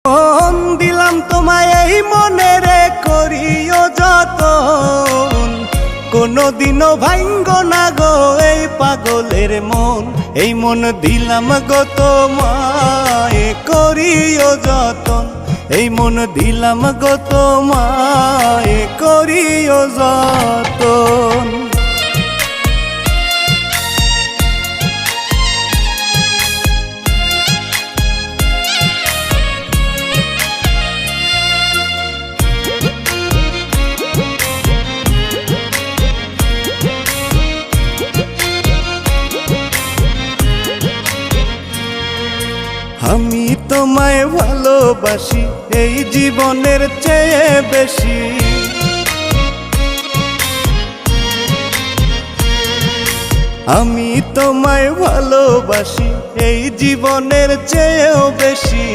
মন দিলাম তোমায় এই মনে রে করিও যতন, কোনদিনও ভাঙ্গ না গো এই পাগলের মন। এই মন দিলাম গো তোমায় করিও যতন, এই মন দিলাম গো তোমায় করিও যতন। আমি তোমায় ভালোবাসি এই জীবনের চেয়ে বেশি, আমি তোমায় ভালোবাসি এই জীবনের চেয়েও বেশি।